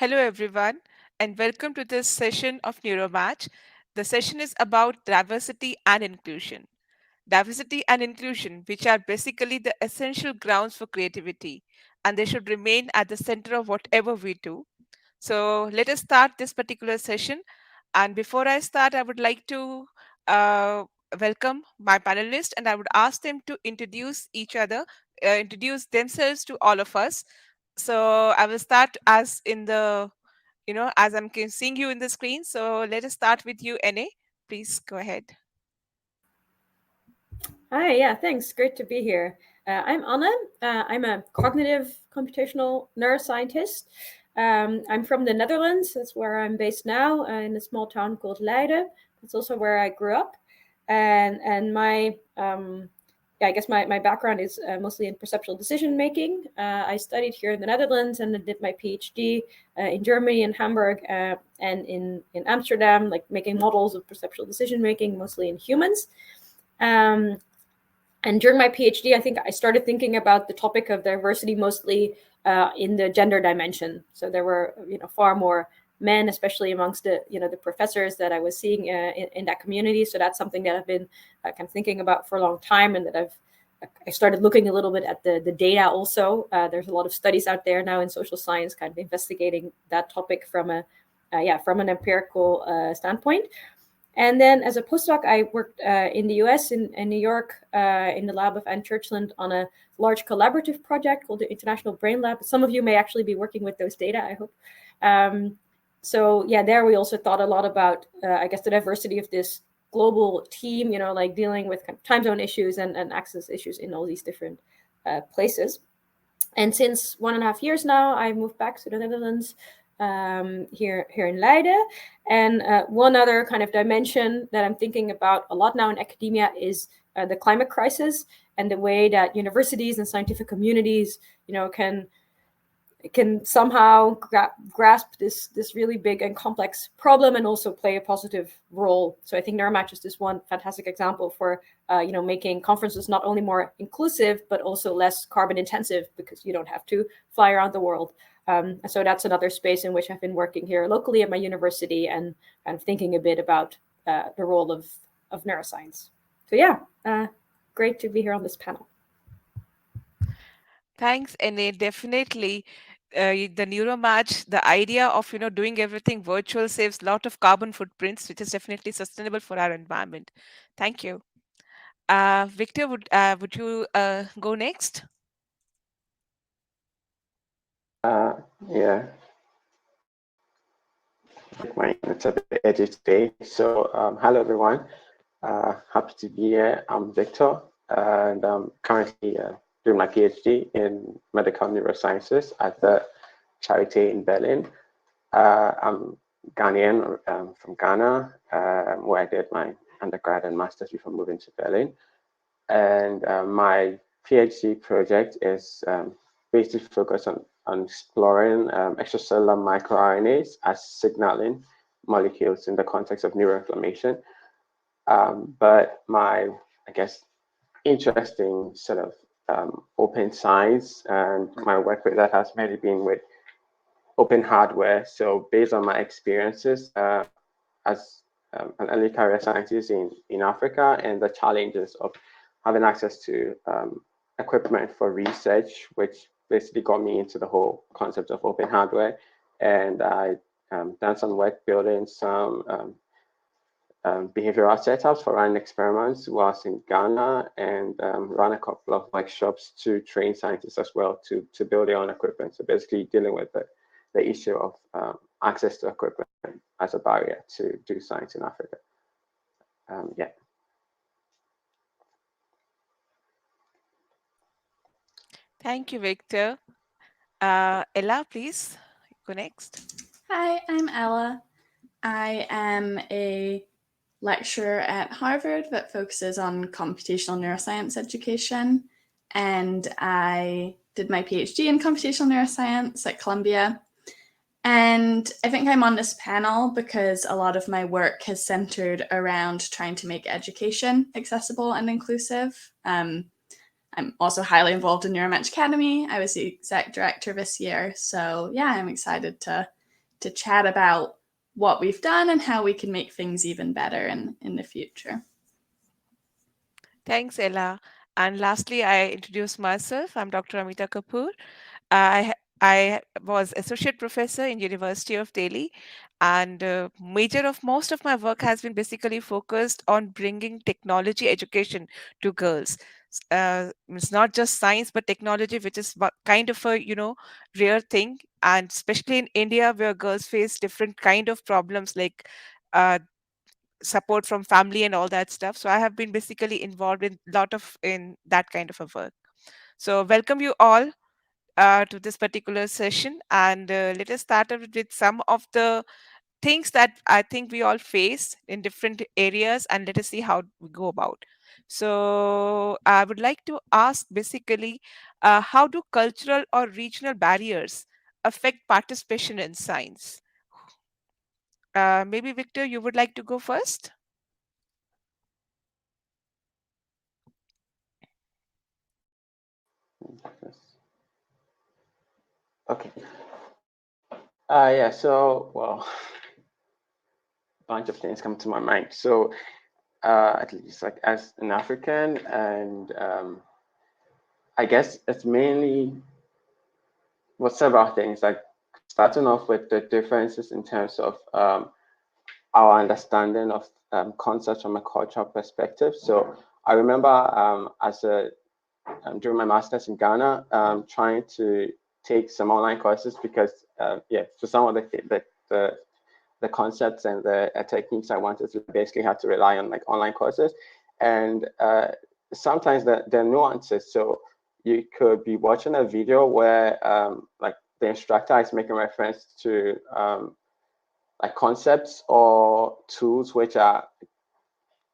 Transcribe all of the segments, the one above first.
Hello, everyone, and welcome to this session of Neuromatch. The session is about diversity and inclusion. Diversity and inclusion, which are basically the essential grounds for creativity, and they should remain at the center of whatever we do. So, let us start this particular session. And before I start, I would like to uh, welcome my panelists, and I would ask them to introduce each other, introduce themselves to all of us. So, I will start as in the as seeing you in the screen. So let us start with you, NA. Please go ahead. Hi, yeah, thanks. Great to be here. I'm Anna. I'm a cognitive computational neuroscientist. I'm from the Netherlands. That's where I'm based now, in a small town called Leiden. That's also where I grew up. And my yeah, I guess my background is mostly in perceptual decision making. I studied here in the Netherlands and then did my PhD in Germany, in Hamburg, and in Amsterdam, like making models of perceptual decision making, mostly in humans. Um, and during my PhD, I think I started thinking about the topic of diversity mostly in the gender dimension. So there were, far more men, especially amongst the professors that I was seeing in that community. So that's something that I've been kind of thinking about for a long time, and that I started looking a little bit at the data also. There's a lot of studies out there now in social science kind of investigating that topic from from an empirical standpoint. And then as a postdoc, I worked in the US, in New York, in the lab of Anne Churchland on a large collaborative project called the International Brain Lab. Some of you may actually be working with those data, I hope. So yeah, there we also thought a lot about, I guess, the diversity of this global team, like dealing with kind of time zone issues and access issues in all these different places. And since 1.5 years now, I moved back to the Netherlands, here in Leiden. And one other kind of dimension that I'm thinking about a lot now in academia is the climate crisis, and the way that universities and scientific communities, can somehow grasp this really big and complex problem and also play a positive role. So I think Neuromatch is this one fantastic example for making conferences not only more inclusive but also less carbon intensive, because you don't have to fly around the world. So that's another space in which I've been working here locally at my university and kind of thinking a bit about the role of neuroscience. So yeah, great to be here on this panel. Thanks, NA. Definitely, the Neuromatch, the idea of doing everything virtual saves a lot of carbon footprints, which is definitely sustainable for our environment. Thank you. Victor, would you go next? Uh, yeah, it's a bit edgy today. So, hello everyone. Happy to be here. I'm Victor, and I'm currently doing my PhD in medical neurosciences at the Charité in Berlin. I'm Ghanaian, from Ghana, where I did my undergrad and master's before moving to Berlin. And my PhD project is basically focused on exploring extracellular microRNAs as signaling molecules in the context of neuroinflammation. But my, I guess, interesting sort of open science and my work with that has mainly been with open hardware. So based on my experiences as an early career scientist in Africa and the challenges of having access to equipment for research, which basically got me into the whole concept of open hardware. And I done some work building some behavioral setups for running experiments whilst in Ghana, and run a couple of workshops to train scientists as well to build their own equipment. So basically dealing with the issue of access to equipment as a barrier to do science in Africa. Yeah. Thank you, Victor. Ella, please go next. Hi, I'm Ella. I am a lecturer at Harvard that focuses on computational neuroscience education, and I did my PhD in computational neuroscience at Columbia. And I think I'm on this panel because a lot of my work has centered around trying to make education accessible and inclusive. I'm also highly involved in Neuromatch Academy. I was the exec director this year. So yeah, I'm excited to to chat about what we've done and how we can make things even better in the future. Thanks, Ella. And lastly, I introduce myself. I'm Dr. Amita Kapoor. I was associate professor in University of Delhi, and major of most of my work has been basically focused on bringing technology education to girls. It's not just science, but technology, which is kind of a rare thing, and especially in India, where girls face different kind of problems like uh, support from family and all that stuff. So I have been basically involved in lot of in that kind of a work. So welcome you all to this particular session, and let us start out with some of the things that I think we all face in different areas, and let us see how we go about. So I would like to ask basically, how do cultural or regional barriers affect participation in science? Maybe Victor, you would like to go first? Yes. Okay. Yeah. So, well, a bunch of things come to my mind. So, at least like as an African, and I guess it's mainly several things. Like starting off with the differences in terms of our understanding of concepts from a cultural perspective. So I remember as a during my master's in Ghana, trying to take some online courses because yeah, for some of the concepts and the techniques I wanted to basically had to rely on like online courses, and sometimes the nuances. So you could be watching a video where like the instructor is making reference to like concepts or tools which are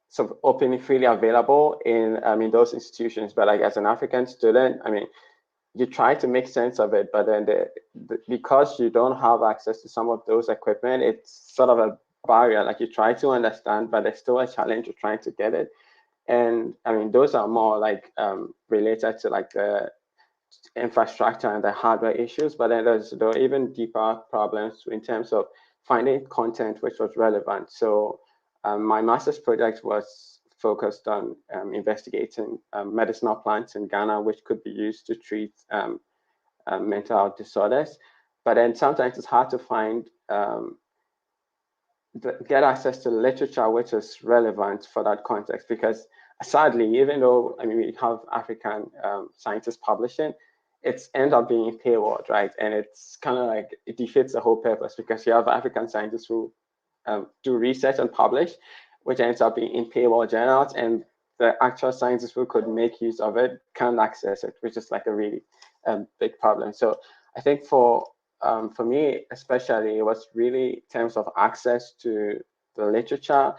sort of openly freely available in those institutions, but like as an African student, I mean, you try to make sense of it, but then because you don't have access to some of those equipment, it's sort of a barrier. Like you try to understand, but there's still a challenge of trying to get it. And I mean, those are more like related to like the infrastructure and the hardware issues, but then there are even deeper problems in terms of finding content which was relevant. So my master's project was focused on investigating medicinal plants in Ghana, which could be used to treat mental health disorders. But then sometimes it's hard to find get access to literature which is relevant for that context, because sadly, even though I mean we have African scientists publishing, it's end up being paywalled, right? And it's kind of like it defeats the whole purpose, because you have African scientists who do research and publish, which ends up being in paywall journals, and the actual scientists who could make use of it can't access it, which is like a really big problem. So I think for me, especially, it was really in terms of access to the literature,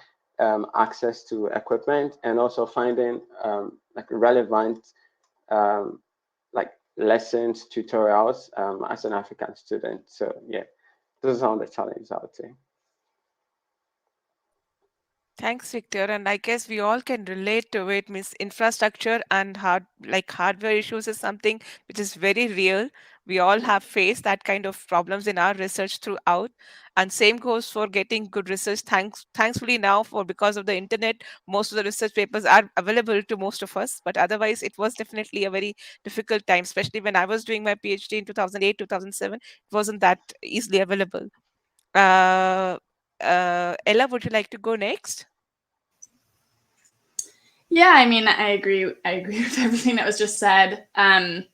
access to equipment, and also finding like relevant like lessons, tutorials as an African student. So yeah, those are some of the challenges I would say. Thanks, Victor. And I guess we all can relate to it. Means infrastructure and hardware issues is something which is very real. We all have faced that kind of problems in our research throughout. And same goes for getting good research. Thankfully now, for because of the internet, most of the research papers are available to most of us. But otherwise, it was definitely a very difficult time, especially when I was doing my PhD in 2008, 2007. It wasn't that easily available. Uh, Ella, would you like to go next? Yeah, I mean, I agree. I agree with everything that was just said. And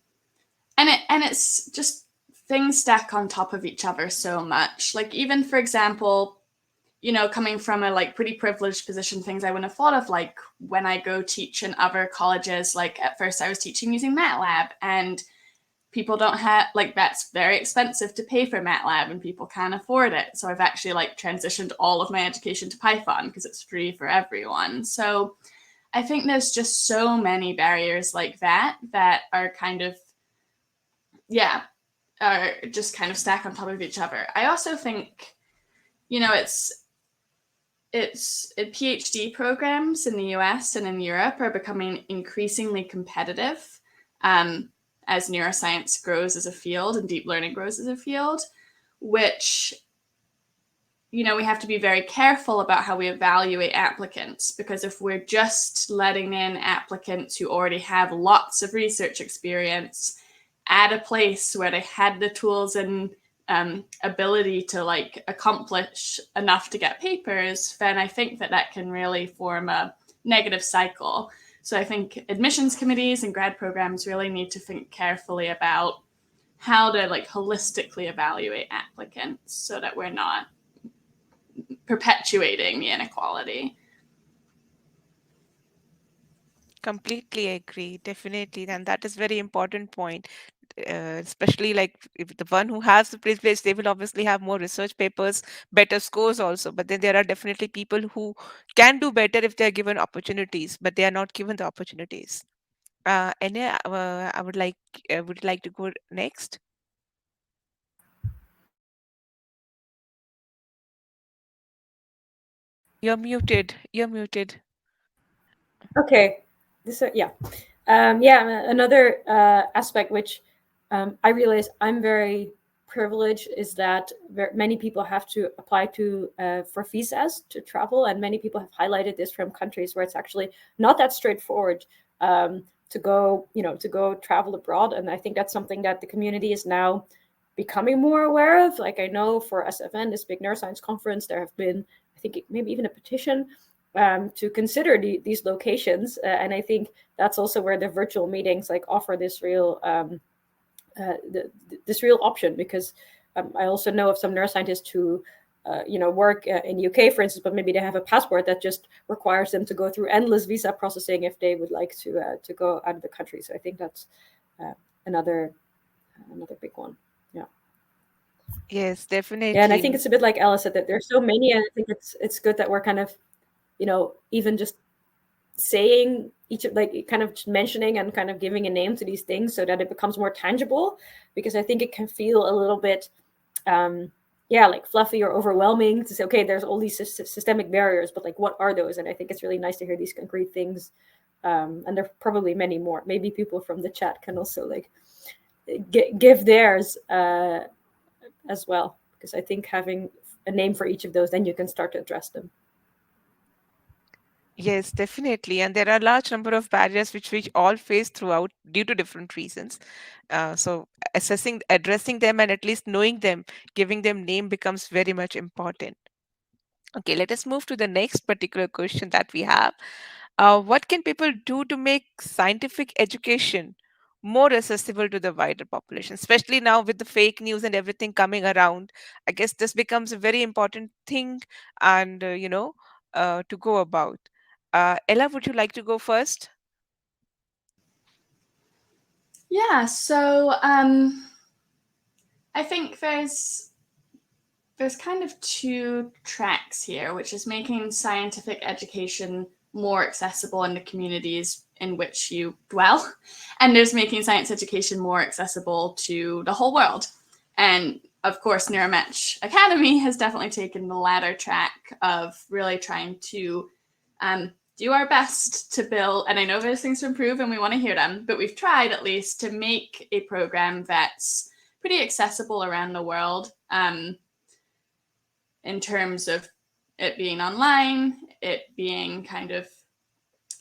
it's just things stack on top of each other so much. Like even for example, coming from a like pretty privileged position, things I wouldn't have thought of, like when I go teach in other colleges. Like at first I was teaching using MATLAB, and people don't have like that's very expensive to pay for MATLAB, and people can't afford it. So I've actually like transitioned all of my education to Python because it's free for everyone. So I think there's just so many barriers like that are kind of, yeah, are just kind of stack on top of each other. I also think, it's PhD programs in the US and in Europe are becoming increasingly competitive as neuroscience grows as a field and deep learning grows as a field, which we have to be very careful about how we evaluate applicants, because if we're just letting in applicants who already have lots of research experience at a place where they had the tools and ability to accomplish enough to get papers, then I think that can really form a negative cycle. So I think admissions committees and grad programs really need to think carefully about how to holistically evaluate applicants so that we're not perpetuating the inequality. Completely agree, definitely, and that is very important point. Especially if the one who has the privilege, they will obviously have more research papers, better scores also. But then there are definitely people who can do better if they are given opportunities, but they are not given the opportunities. Anya, I would like to go next. You're muted. You're muted. Okay, another aspect which I realize I'm very privileged is that many people have to apply to for visas to travel, and many people have highlighted this from countries where it's actually not that straightforward to go travel abroad. And I think that's something that the community is now becoming more aware of. Like, I know for SFN, this big neuroscience conference, there have been, I think, maybe even a petition to consider these locations. And I think that's also where the virtual meetings offer this real this real option, because I also know of some neuroscientists who work in UK, for instance, but maybe they have a passport that just requires them to go through endless visa processing if they would like to go out of the country. So I think that's another big one. Yeah. Yes, definitely. Yeah, and I think it's a bit like Ella said, that there's so many, and I think it's good that we're kind of, even just saying each of, kind of mentioning and kind of giving a name to these things so that it becomes more tangible, because I think it can feel a little bit fluffy or overwhelming to say, okay, there's all these systemic barriers, but what are those? And I think it's really nice to hear these concrete things, and there are probably many more. Maybe people from the chat can also give theirs as well, because I think having a name for each of those, then you can start to address them. Yes, definitely. And there are a large number of barriers which we all face throughout due to different reasons. So addressing them, and at least knowing them, giving them name becomes very much important. Okay, let us move to the next particular question that we have. What can people do to make scientific education more accessible to the wider population, especially now with the fake news and everything coming around? I guess this becomes a very important thing, and to go about. Ella, would you like to go first? Yeah, so I think there's kind of two tracks here, which is making scientific education more accessible in the communities in which you dwell, and there's making science education more accessible to the whole world. And of course, Neuromatch Academy has definitely taken the latter track of really trying to do our best to build, and I know there's things to improve and we want to hear them, but we've tried at least to make a program that's pretty accessible around the world, in terms of it being online, it being kind of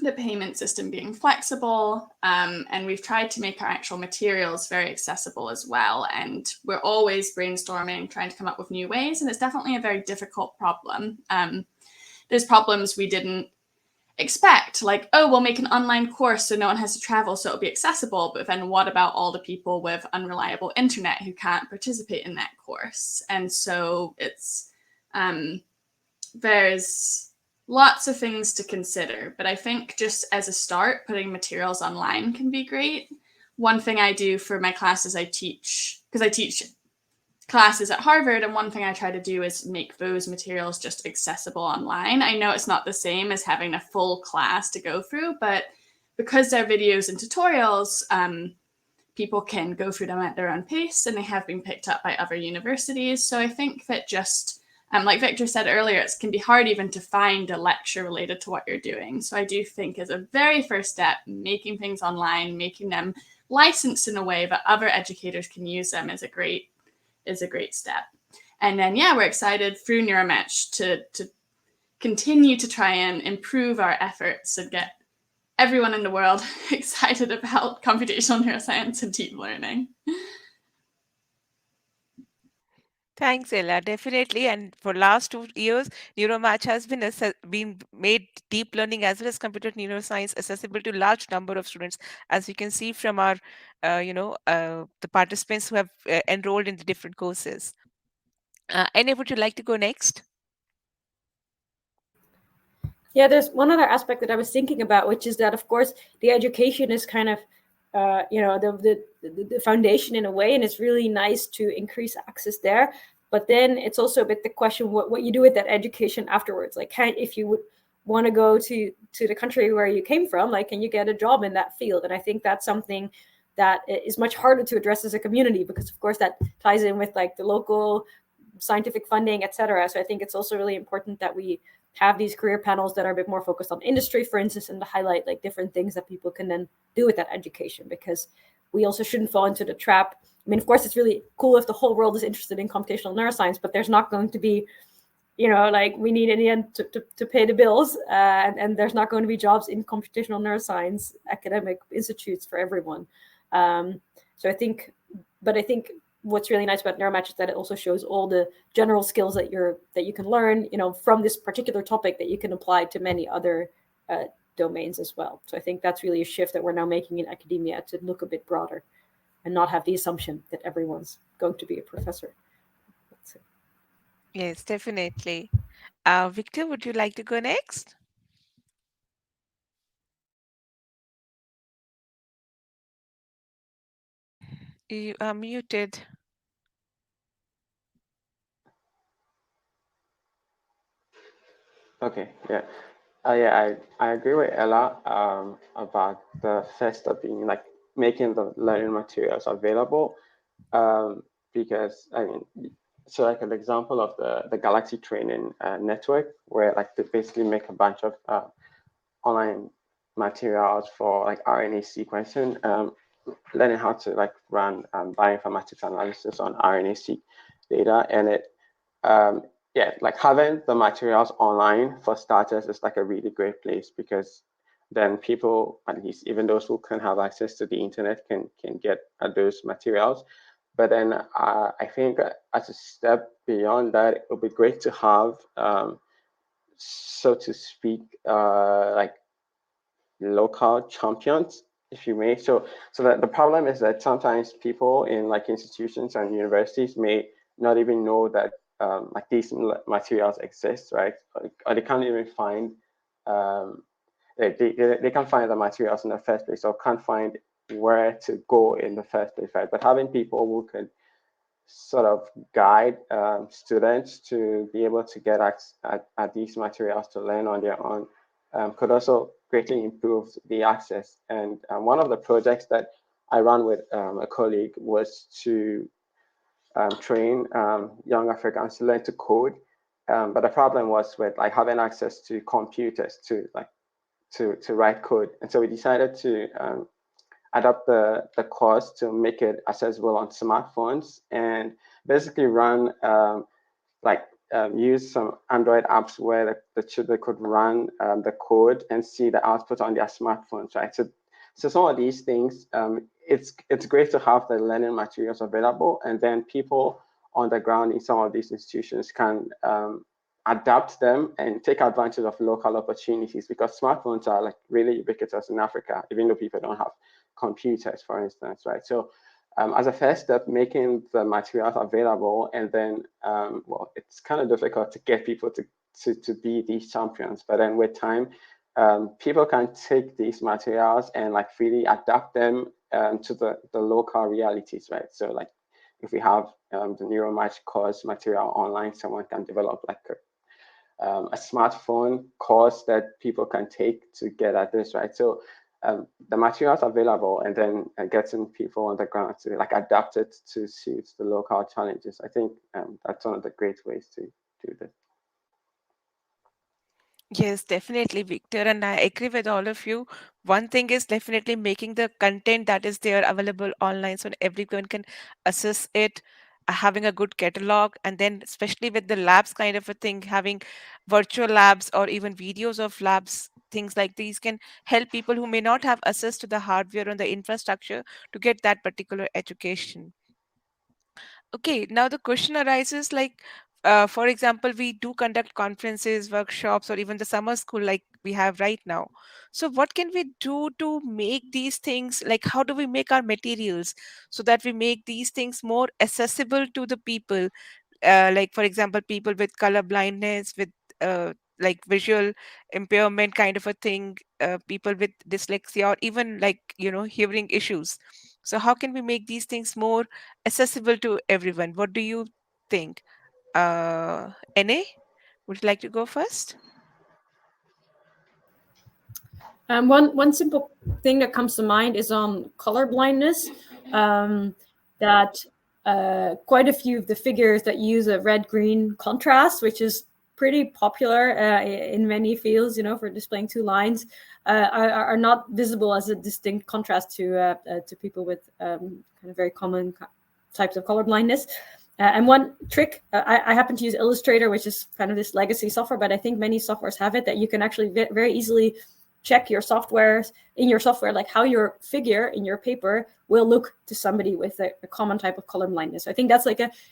the payment system being flexible, and we've tried to make our actual materials very accessible as well. And we're always brainstorming, trying to come up with new ways, and it's definitely a very difficult problem. There's problems we didn't expect, like, oh, we'll make an online course so no one has to travel, so it'll be accessible, but then what about all the people with unreliable internet who can't participate in that course? And so it's there's lots of things to consider, but I think just as a start, putting materials online can be great. One thing I do for my classes, I teach classes at Harvard, and one thing I try to do is make those materials just accessible online. I know it's not the same as having a full class to go through, but because they're videos and tutorials, people can go through them at their own pace, and they have been picked up by other universities. So I think that just, like Victor said earlier, it can be hard even to find a lecture related to what you're doing. So I do think as a very first step, making things online, making them licensed in a way that other educators can use them is a great step. And then, yeah, we're excited through Neuromatch to continue to try and improve our efforts and get everyone in the world excited about computational neuroscience and deep learning. Thanks, Ella. Definitely. And for last 2 years, Neuromatch has been made deep learning as well as computer neuroscience accessible to large number of students, as you can see from our, the participants who have enrolled in the different courses. Any, would you like to go next? Yeah, there's one other aspect that I was thinking about, which is that, of course, the education is kind of, the foundation in a way, and it's really nice to increase access there. But then it's also a bit the question what you do with that education afterwards. Like, if you would want to go to the country where you came from, like, can you get a job in that field? And I think that's something that is much harder to address as a community, because of course that ties in with like the local scientific funding, etc. So I think it's also really important that we have these career panels that are a bit more focused on industry, for instance, and to highlight like different things that people can then do with that education, because we also shouldn't fall into the trap. I mean, of course, it's really cool if the whole world is interested in computational neuroscience, but there's not going to be, like we need in the end to pay the bills, and there's not going to be jobs in computational neuroscience academic institutes for everyone. So I think what's really nice about Neuromatch is that it also shows all the general skills that you can learn, from this particular topic that you can apply to many other domains as well. So I think that's really a shift that we're now making in academia, to look a bit broader and not have the assumption that everyone's going to be a professor. That's it. Yes, definitely. Victor, would you like to go next? You are muted. Okay, yeah. Yeah, I agree with Ella about the first step being like making the learning materials available. Because I mean, so like an example of the Galaxy Training Network, where like they basically make a bunch of online materials for like RNA sequencing, learning how to like run bioinformatics analysis on RNA-seq data, and it yeah, like having the materials online for starters is like a really great place, because then people, at least even those who can have access to the internet, can get those materials. But then I think as a step beyond that, it would be great to have, so to speak, like local champions, if you may. So that the problem is that sometimes people in like institutions and universities may not even know that like these materials exist, right? Or they can't even find, um, they can't find the materials in the first place, or can't find where to go in the first place, right? But having people who can sort of guide students to be able to get at these materials to learn on their own could also greatly improve the access. And one of the projects that I ran with a colleague was to train young Africans to learn to code. But the problem was with like having access to computers to like to write code. And so we decided to adapt the course to make it accessible on smartphones, and basically run like use some Android apps where the children could run the code and see the output on their smartphones, right? So some of these things, it's great to have the learning materials available, and then people on the ground in some of these institutions can adapt them and take advantage of local opportunities, because smartphones are like really ubiquitous in Africa, even though people don't have computers, for instance, right? So as a first step, making the materials available, and then, well, it's kind of difficult to get people to be these champions, but then with time, people can take these materials and like really adapt them to the local realities, right? So like if we have the NeuroMatch course material online, someone can develop like a smartphone course that people can take to get at this, right? So the materials available, and then getting people on the ground to like adapt it to suit the local challenges. I think that's one of the great ways to do this. Yes, definitely, Victor. And I agree with all of you. One thing is definitely making the content that is there available online so everyone can access it. having a good catalog, and then especially with the labs kind of a thing, having virtual labs or even videos of labs, things like these can help people who may not have access to the hardware and the infrastructure to get that particular education. Okay, now the question arises like, for example, we do conduct conferences, workshops, or even the summer school like we have right now. So, what can we do to make these things, like, how do we make our materials so that we make these things more accessible to the people? Like, for example, people with color blindness, with like visual impairment kind of a thing, people with dyslexia, or even like, hearing issues. So, how can we make these things more accessible to everyone? What do you think? NA, would you like to go first? One simple thing that comes to mind is on color blindness. That quite a few of the figures that use a red-green contrast, which is pretty popular in many fields, for displaying two lines, are not visible as a distinct contrast to people with kind of very common types of color blindness. And one trick, I happen to use Illustrator, which is kind of this legacy software, but I think many softwares have it, that you can actually very easily check your software, like how your figure in your paper will look to somebody with a common type of color blindness. I think that's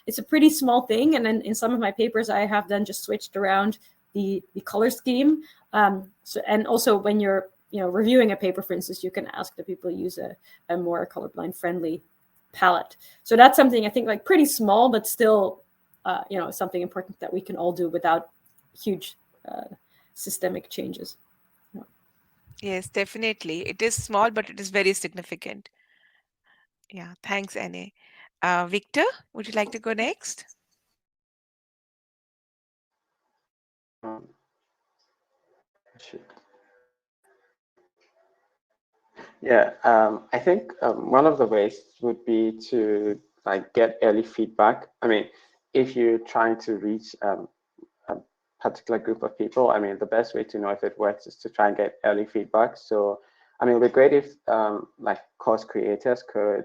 it's a pretty small thing. And then in some of my papers, I have then just switched around the color scheme. And also when you're reviewing a paper, for instance, you can ask the people use a more colorblind friendly palette. So that's something I think like pretty small, but still something important that we can all do without huge systemic changes. Yes, definitely. It is small, but it is very significant. Yeah, thanks, NA. Victor, would you like to go next? Um, shoot. Yeah, I think one of the ways would be to like get early feedback. I mean, if you're trying to reach a particular group of people, I mean, the best way to know if it works is to try and get early feedback. So, I mean, it'd be great if like course creators could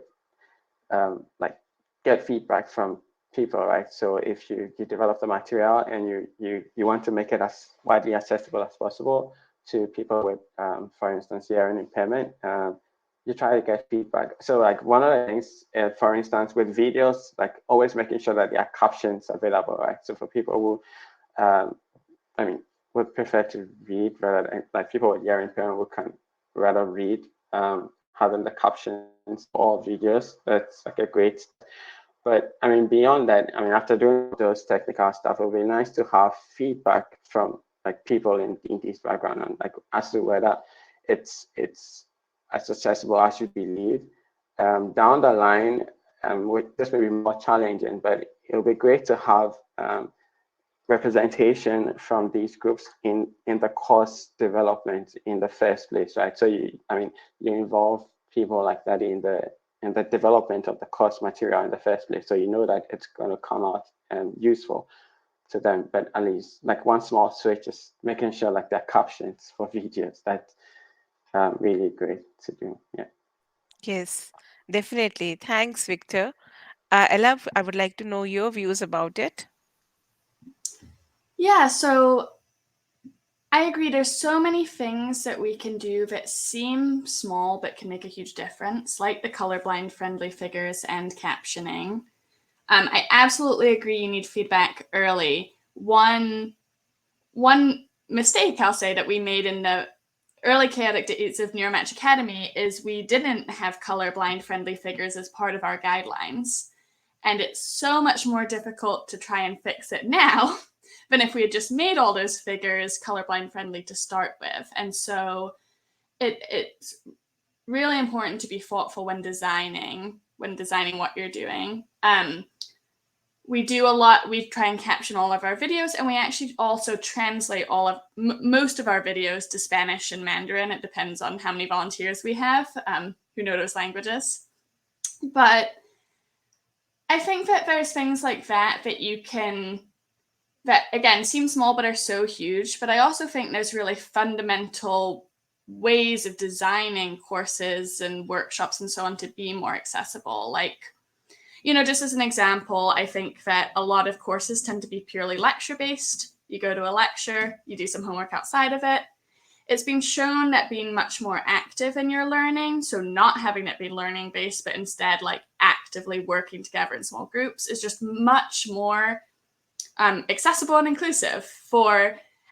like get feedback from people, right? So if you develop the material and you want to make it as widely accessible as possible to people with, for instance, hearing impairment, you try to get feedback. So like one of the things, for instance, with videos, like always making sure that there are captions available, right? So for people who, I mean, would prefer to read rather than like people with hearing impairment who can rather read, having the captions for all videos, that's like a great step. But I mean, beyond that, I mean, after doing those technical stuff, it would be nice to have feedback from like people in this background and like as to whether it's as accessible as you believe. Down the line, this may be more challenging, but it'll be great to have representation from these groups in the course development in the first place, right? So you involve people like that in the development of the course material in the first place, so you know that it's going to come out useful to them. But at least like one small switch is making sure like there are captions for videos. That's really great to do. Yeah. Yes, definitely. Thanks, Victor. Ella, I would like to know your views about it. Yeah, so I agree. There's so many things that we can do that seem small but can make a huge difference, like the colorblind friendly figures and captioning. I absolutely agree you need feedback early. One mistake I'll say that we made in the early chaotic days of Neuromatch Academy is we didn't have colorblind friendly figures as part of our guidelines. And it's so much more difficult to try and fix it now than if we had just made all those figures colorblind friendly to start with. And so it's really important to be thoughtful when designing what you're doing. We do a lot. We try and caption all of our videos, and we actually also translate most of our videos to Spanish and Mandarin. It depends on how many volunteers we have who know those languages. But I think that there's things like that you can, that again seem small but are so huge. But I also think there's really fundamental ways of designing courses and workshops and so on to be more accessible. Like, just as an example, I think that a lot of courses tend to be purely lecture-based. You go to a lecture, you do some homework outside of it. It's been shown that being much more active in your learning, so not having it be learning-based, but instead like actively working together in small groups, is just much more accessible and inclusive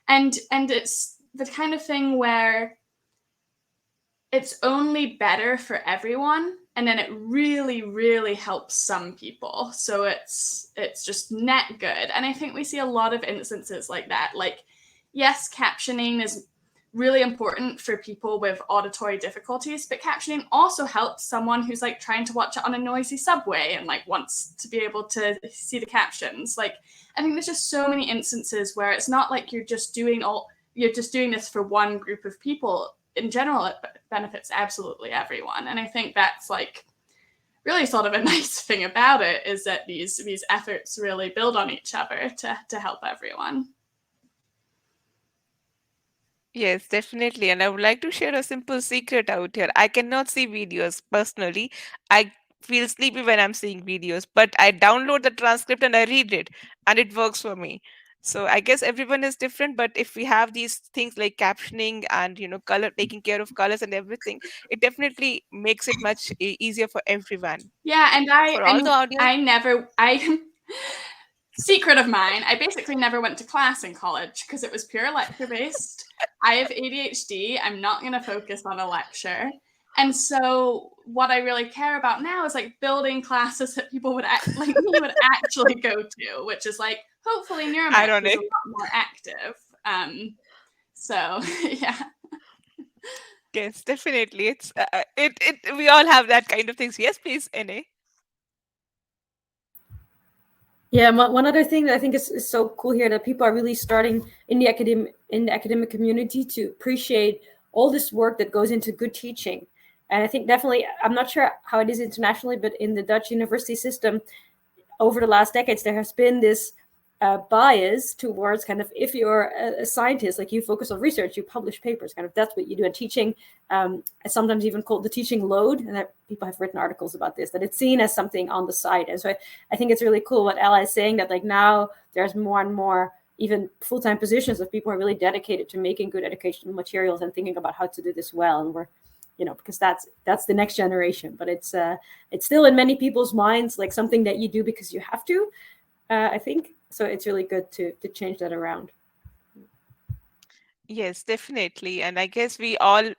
and it's the kind of thing where it's only better for everyone, and then it really, really helps some people. So it's just net good. And I think we see a lot of instances like that. Like, yes, captioning is really important for people with auditory difficulties, but captioning also helps someone who's like trying to watch it on a noisy subway and like wants to be able to see the captions. Like, I think there's just so many instances where it's not like you're just doing this for one group of people. In general, it benefits absolutely everyone. And I think that's like really sort of a nice thing about it, is that these efforts really build on each other to help everyone. Yes, definitely. And I would like to share a simple secret out here. I cannot see videos personally. I feel sleepy when I'm seeing videos, but I download the transcript and I read it, and it works for me. So I guess everyone is different, but if we have these things like captioning and color, taking care of colors and everything, it definitely makes it much easier for everyone. Yeah, For all the audience. I secret of mine, I basically never went to class in college because it was pure lecture based. I have ADHD. I'm not going to focus on a lecture. And so what I really care about now is like building classes that people would like me would actually go to, which is like hopefully Neuromatch is a Ironic. lot more active. So yeah. Yes, definitely. It we all have that kind of things. Yes, please, NA. Yeah, one other thing that I think is so cool here, that people are really starting in the academic community to appreciate all this work that goes into good teaching. And I think definitely, I'm not sure how it is internationally, but in the Dutch university system, over the last decades, there has been this bias towards kind of, if you're a scientist, like you focus on research, you publish papers, kind of that's what you do. And teaching, sometimes even called the teaching load, and that people have written articles about this, that it's seen as something on the side. And so I think it's really cool what Ella is saying, that like now there's more and more even full-time positions of people who are really dedicated to making good educational materials and thinking about how to do this well. And we're because that's the next generation, but it's still in many people's minds like something that you do because you have to, I think. So it's really good to change that around. Yes, definitely. And I guess we all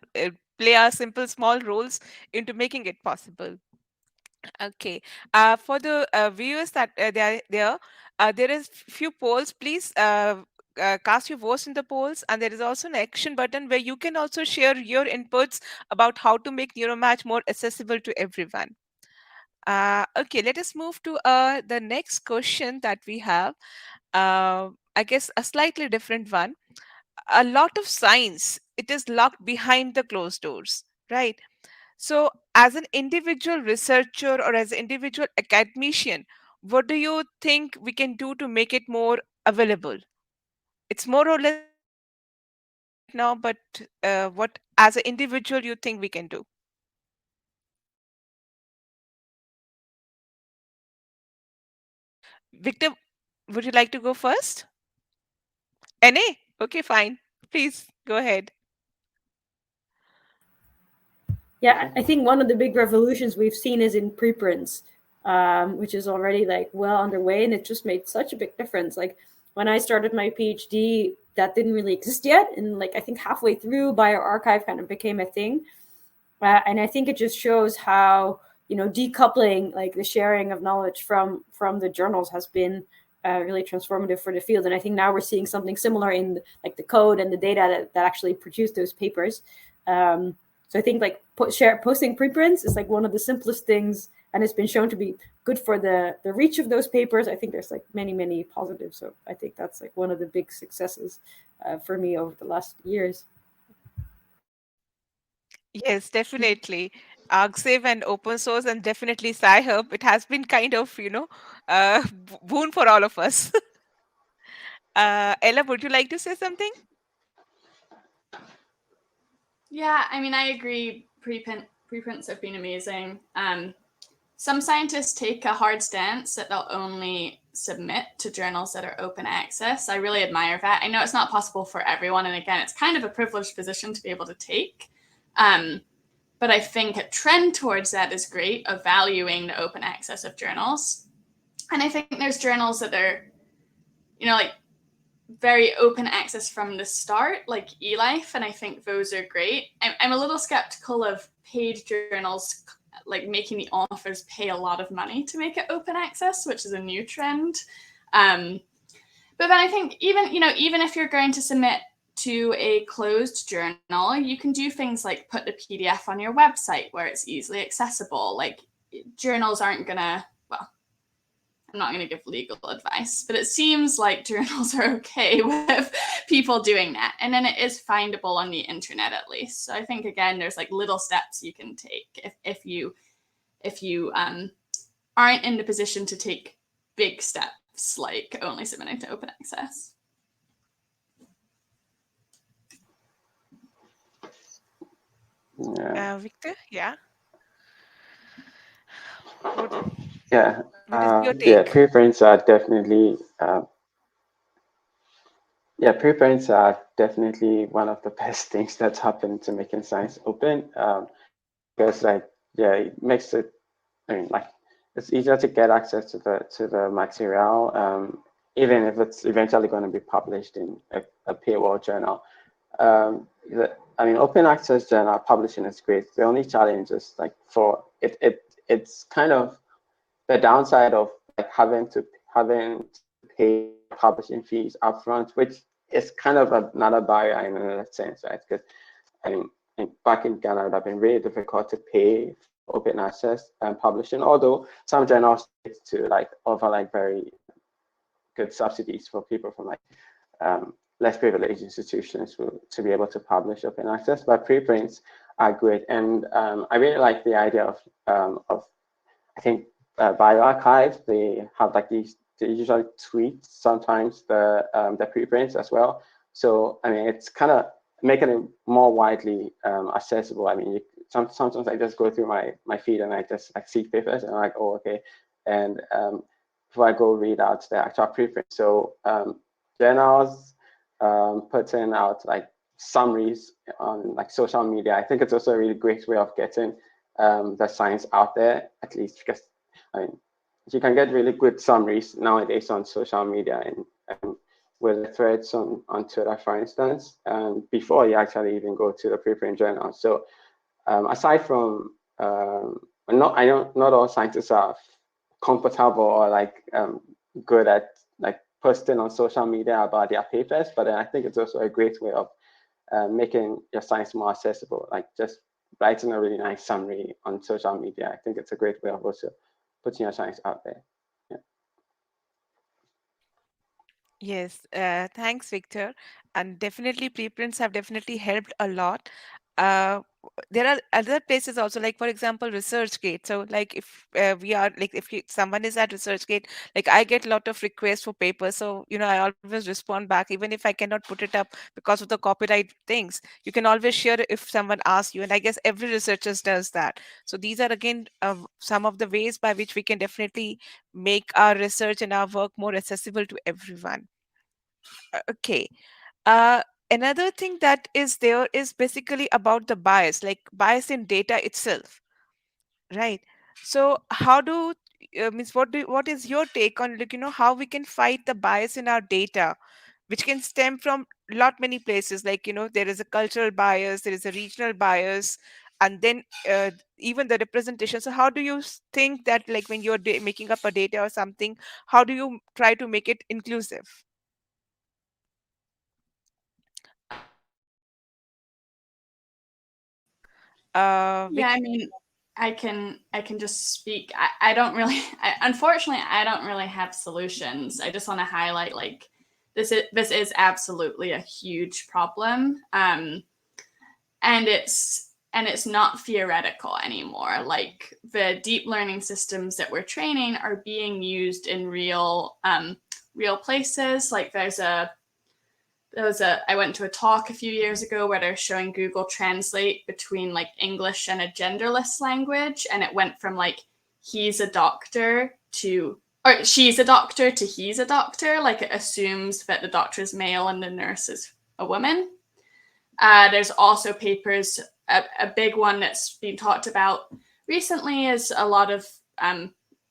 play our simple small roles into making it possible. Okay. For the viewers that they are there, there is few polls. Please cast your votes in the polls, and there is also an action button where you can also share your inputs about how to make Neuromatch more accessible to everyone. Okay, let us move to the next question that we have. I guess a slightly different one. A lot of science, it is locked behind the closed doors, right? So, as an individual researcher or as an individual academician, what do you think we can do to make it more available? It's more or less available right now, but what as an individual you think we can do? Victor, would you like to go first? NA? Okay, fine. Please go ahead. Yeah, I think one of the big revolutions we've seen is in preprints, which is already like well underway, and it just made such a big difference. Like when I started my PhD, that didn't really exist yet, and like I think halfway through, bioarchive kind of became a thing, and I think it just shows how decoupling like the sharing of knowledge from the journals has been really transformative for the field. And I think now we're seeing something similar in like the code and the data that actually produce those papers. So I think like posting preprints is like one of the simplest things, and it's been shown to be good for the reach of those papers. I think there's like many positives. So I think that's like one of the big successes for me over the last years. Yes, definitely. ArgSave and open source and definitely Sci-Hub, it has been kind of, boon for all of us. Ella, would you like to say something? Yeah, I mean, I agree. Preprints have been amazing. some scientists take a hard stance that they'll only submit to journals that are open access. I really admire that. I know it's not possible for everyone, and again, it's kind of a privileged position to be able to take. But I think a trend towards that is great, of valuing the open access of journals. And I think there's journals that are, like very open access from the start, like eLife, and I think those are great. I'm a little skeptical of paid journals, like making the authors pay a lot of money to make it open access, which is a new trend. But then I think even if you're going to submit to a closed journal, you can do things like put the PDF on your website where it's easily accessible. Like, journals aren't gonna, well, I'm not going to give legal advice, but it seems like journals are okay with people doing that. And then it is findable on the internet, at least. So I think, again, there's like little steps you can take if you aren't in the position to take big steps, like only submitting to open access. Yeah. Victor, yeah. Yeah. What is your take? Preprints are definitely preprints are definitely one of the best things that's happened to making science open. Because it makes it, it's easier to get access to the material, even if it's eventually going to be published in a paywall journal. Open access journal publishing is great. The only challenge is it's kind of the downside of having to pay publishing fees upfront, which is kind of another barrier in another sense, right? Because back in Ghana, it would have been really difficult to pay for open access and publishing, although some journals to offer very good subsidies for people from less privileged institutions to be able to publish open access. But preprints are great, and I really like the idea of I think bioarchive. They have they usually tweet sometimes the preprints as well. So it's kind of making it more widely accessible. Sometimes I just go through my feed and I just see papers and I'm like, oh, okay, and before I go read out the actual preprint. So journals putting out summaries on social media. I think it's also a really great way of getting the science out there, at least because you can get really good summaries nowadays on social media and with threads on Twitter, for instance, before you actually even go to the preprint journal. So aside from, I know not all scientists are comfortable or good at posting on social media about their papers, but I think it's also a great way of making your science more accessible, just writing a really nice summary on social media. I think it's a great way of also putting your science out there. Yeah. Yes, thanks, Victor. And definitely, preprints have definitely helped a lot. Uh, there are other places also, like for example, ResearchGate. So, if we are someone is at ResearchGate, I get a lot of requests for papers. So, I always respond back, even if I cannot put it up because of the copyright things. You can always share it if someone asks you, and I guess every researcher does that. So, these are again some of the ways by which we can definitely make our research and our work more accessible to everyone. Okay. Uh, Another thing that is there is basically about the bias, like bias in data itself, right? So how do means what is your take on how we can fight the bias in our data, which can stem from lot many places, there is a cultural bias, there is a regional bias, and then even the representation. So how do you think that when you're making up a data or something, how do you try to make it inclusive? Yeah, Vic. I can just speak. I don't really unfortunately I don't really have solutions. I just want to highlight this is absolutely a huge problem. And it's not theoretical anymore. Like, the deep learning systems that we're training are being used in real places. Like, I went to a talk a few years ago where they're showing Google Translate between English and a genderless language, and it went from he's a doctor to, or she's a doctor to he's a doctor. Like, it assumes that the doctor is male and the nurse is a woman. There's also papers, a big one that's been talked about recently is a lot of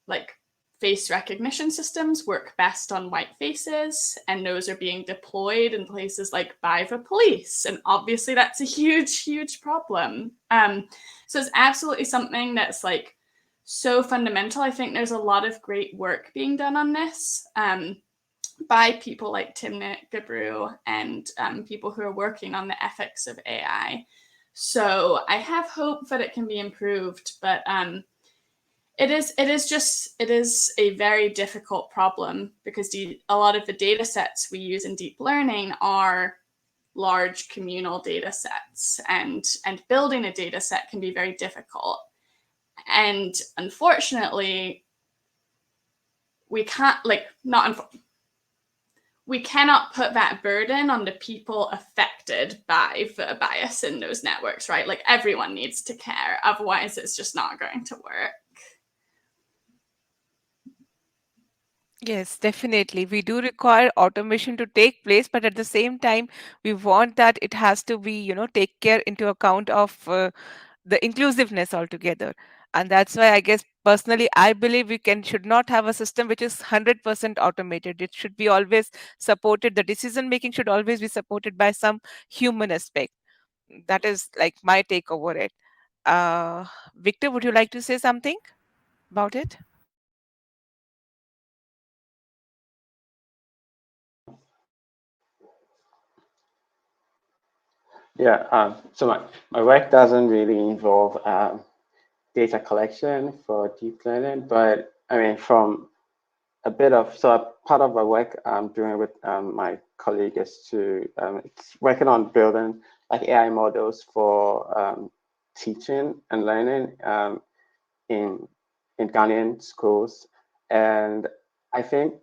like face recognition systems work best on white faces, and those are being deployed in places like by the police. And obviously that's a huge, huge problem. So it's absolutely something that's like so fundamental. I think there's a lot of great work being done on this by people like Timnit Gebru and people who are working on the ethics of AI. So I have hope that it can be improved, but it is a very difficult problem because a lot of the data sets we use in deep learning are large communal data sets, and building a data set can be very difficult. And unfortunately, we can't, we cannot put that burden on the people affected by the bias in those networks, right? Like, everyone needs to care, otherwise it's just not going to work. Yes, definitely. We do require automation to take place, but at the same time, we want that it has to be, take care into account of the inclusiveness altogether. And that's why I guess personally, I believe we should not have a system which is 100% automated. It should be always supported. The decision making should always be supported by some human aspect. That is like my take over it. Victor, would you like to say something about it? Yeah, so my work doesn't really involve data collection for deep learning, but I mean, from a bit of, so part of my work I'm doing with my colleague is it's working on building like AI models for teaching and learning in Ghanaian schools. And I think,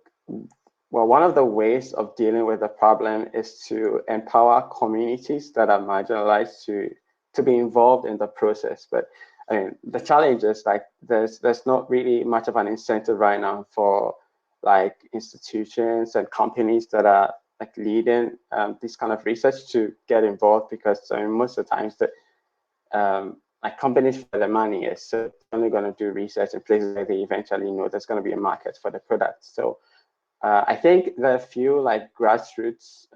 well, one of the ways of dealing with the problem is to empower communities that are marginalized to be involved in the process. But I mean, the challenge is like there's not really much of an incentive right now for like institutions and companies that are like leading this kind of research to get involved, because I mean, most of the times that like companies for the money is, so they're only going to do research in places where they eventually know there's going to be a market for the product. So I think there are a few like grassroots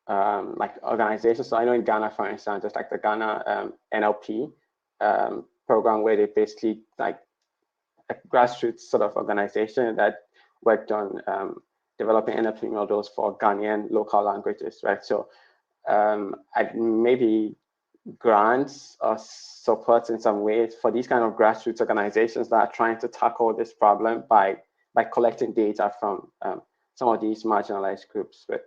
like organizations. So I know in Ghana, for instance, just like the Ghana NLP program, where they basically like a grassroots sort of organization that worked on developing NLP models for Ghanaian local languages, right? So maybe grants or support in some ways for these kind of grassroots organizations that are trying to tackle this problem by collecting data from some of these marginalized groups. But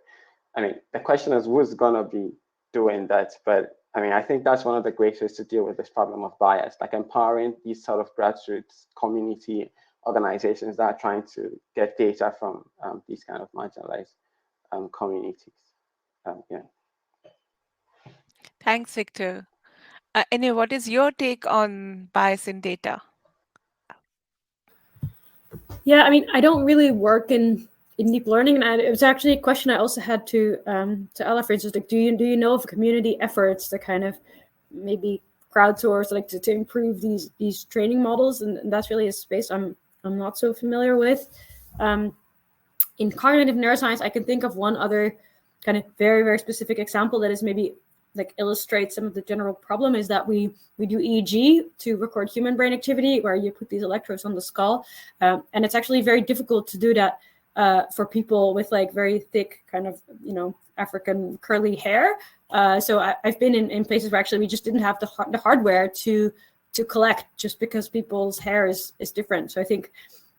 I mean, the question is who's gonna be doing that? But I mean, I think that's one of the great ways to deal with this problem of bias, like empowering these sort of grassroots community organizations that are trying to get data from these kind of marginalized communities. Yeah. Thanks, Victor. Anyway, what is your take on bias in data? Yeah, I mean, I don't really work in deep learning, and it was actually a question I also had to Ella, for instance, like, do you know of community efforts to kind of maybe crowdsource, like to improve these training models, and that's really a space I'm not so familiar with. In cognitive neuroscience, I can think of one other kind of very, very specific example that is maybe like illustrates some of the general problem, is that we do EEG to record human brain activity, where you put these electrodes on the skull, and it's actually very difficult to do that for people with like very thick kind of African curly hair. So I've been in places where actually we just didn't have the hardware to collect, just because people's hair is different. So I think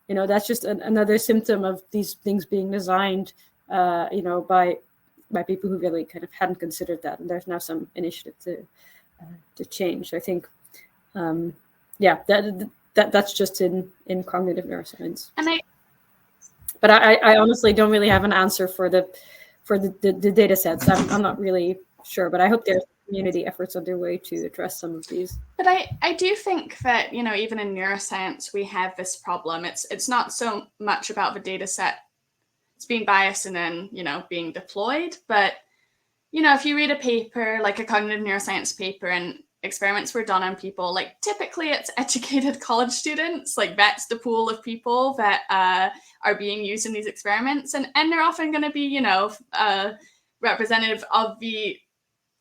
that's just another symptom of these things being designed by people who really kind of hadn't considered that, and there's now some initiative to change. So I think, that's just in cognitive neuroscience. But I honestly don't really have an answer for the data sets. I'm not really sure, but I hope there's community efforts underway to address some of these. But I do think that, even in neuroscience, we have this problem. It's not so much about the data set. It's being biased and then, being deployed. But, if you read a paper, like a cognitive neuroscience paper, and experiments were done on people, like typically it's educated college students, like that's the pool of people that are being used in these experiments. And they're often going to be, representative of the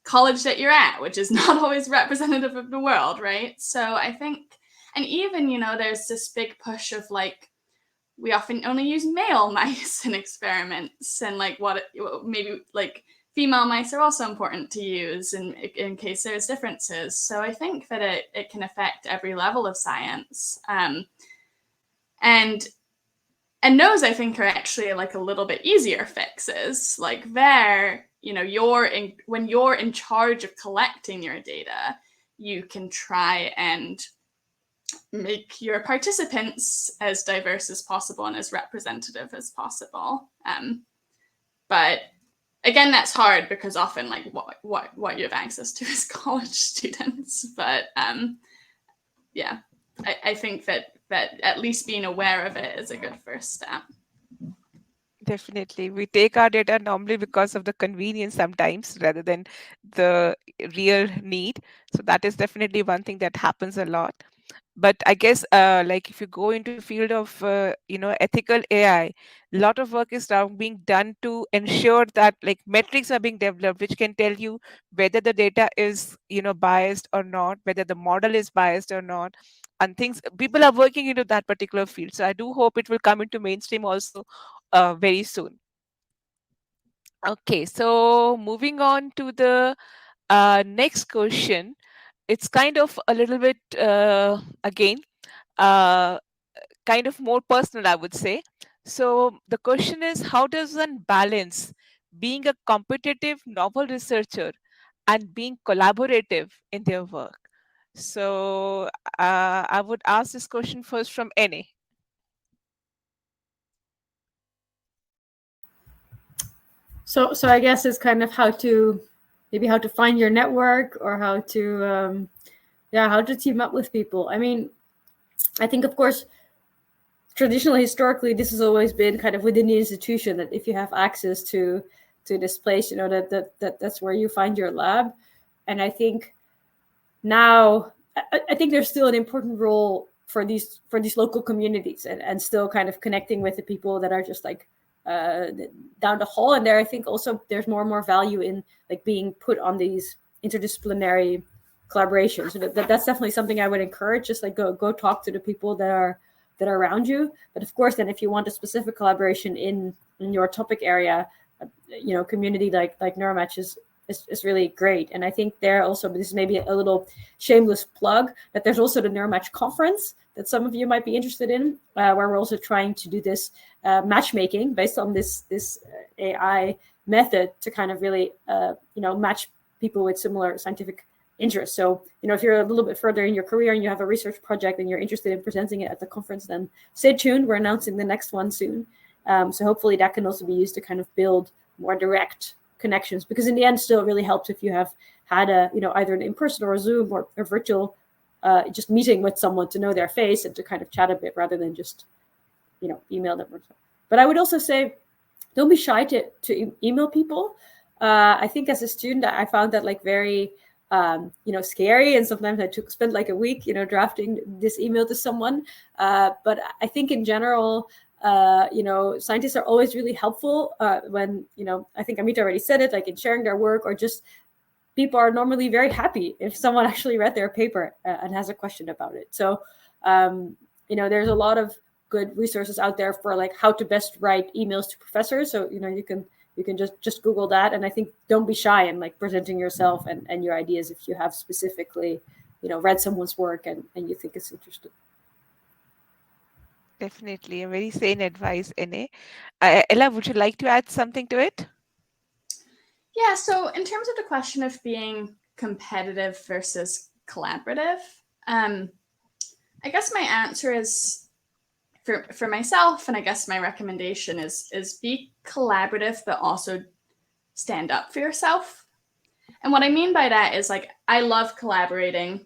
college that you're at, which is not always representative of the world, right? So I think, and even, there's this big push of like, we often only use male mice in experiments, and like maybe like female mice are also important to use in case there's differences. So I think that it can affect every level of science. And those I think are actually like a little bit easier fixes. Like there, when you're in charge of collecting your data, you can try and make your participants as diverse as possible and as representative as possible. But again, that's hard because often like what you have access to is college students. But yeah, I think that at least being aware of it is a good first step. Definitely. We take our data normally because of the convenience sometimes rather than the real need. So that is definitely one thing that happens a lot. But I guess like if you go into the field of ethical AI, a lot of work is now being done to ensure that like metrics are being developed which can tell you whether the data is biased or not, whether the model is biased or not, and things people are working into that particular field. So I do hope it will come into mainstream also very soon. Okay, so moving on to the next question. It's kind of a little bit again uh, kind of more personal, I would say. So the question is, how does one balance being a competitive novel researcher and being collaborative in their work? So I would ask this question first from NA. So I guess it's kind of how to find your network, or how to how to team up with people. I mean, I think of course traditionally, historically, this has always been kind of within the institution, that if you have access to this place, that's where you find your lab. And I think now I think there's still an important role for these local communities, and still kind of connecting with the people that are just like down the hall. And there, I think also there's more and more value in like being put on these interdisciplinary collaborations. So that's definitely something I would encourage. Just like go talk to the people that are around you. But of course, then if you want a specific collaboration in your topic area, community like Neuromatch is really great. And I think there also, this is maybe a little shameless plug, that there's also the Neuromatch conference that some of you might be interested in, where we're also trying to do this matchmaking based on this AI method to kind of really match people with similar scientific interests. So if you're a little bit further in your career and you have a research project and you're interested in presenting it at the conference, then stay tuned. We're announcing the next one soon. So hopefully that can also be used to kind of build more direct connections, because in the end, still it really helps if you have had a either an in-person or a Zoom or a virtual just meeting with someone to know their face and to kind of chat a bit, rather than just email them. But I would also say, don't be shy to email people. I think as a student, I found that like very scary, and sometimes I spent like a week drafting this email to someone. But I think in general, scientists are always really helpful when I think Amita already said it, like in sharing their work, or just people are normally very happy if someone actually read their paper and has a question about it. So there's a lot of good resources out there for like how to best write emails to professors. So you can just Google that. And I think don't be shy in like presenting yourself and your ideas if you have specifically read someone's work and you think it's interesting. Definitely a very sane advice, NA. Ella, would you like to add something to it? Yeah, so in terms of the question of being competitive versus collaborative, I guess my answer is for myself, and I guess my recommendation is be collaborative, but also stand up for yourself. And what I mean by that is like I love collaborating.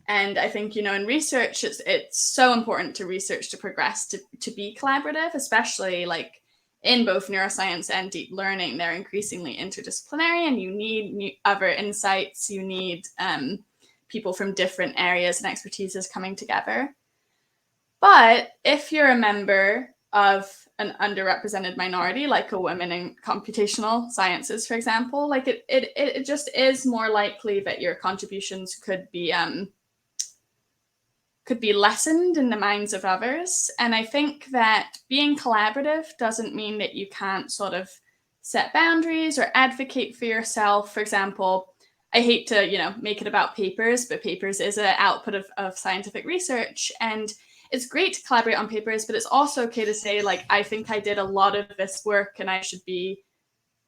And I think, you know, in research, it's so important to research to progress, to be collaborative, especially like in both neuroscience and deep learning. They're increasingly interdisciplinary, and you need other insights. You need people from different areas and expertises coming together. But if you're a member of an underrepresented minority, like a woman in computational sciences, for example, like it just is more likely that your contributions could be lessened in the minds of others. And I think that being collaborative doesn't mean that you can't sort of set boundaries or advocate for yourself. For example, I hate to, you know, make it about papers, but papers is an output of scientific research. And it's great to collaborate on papers, but it's also okay to say, like, I think I did a lot of this work and I should be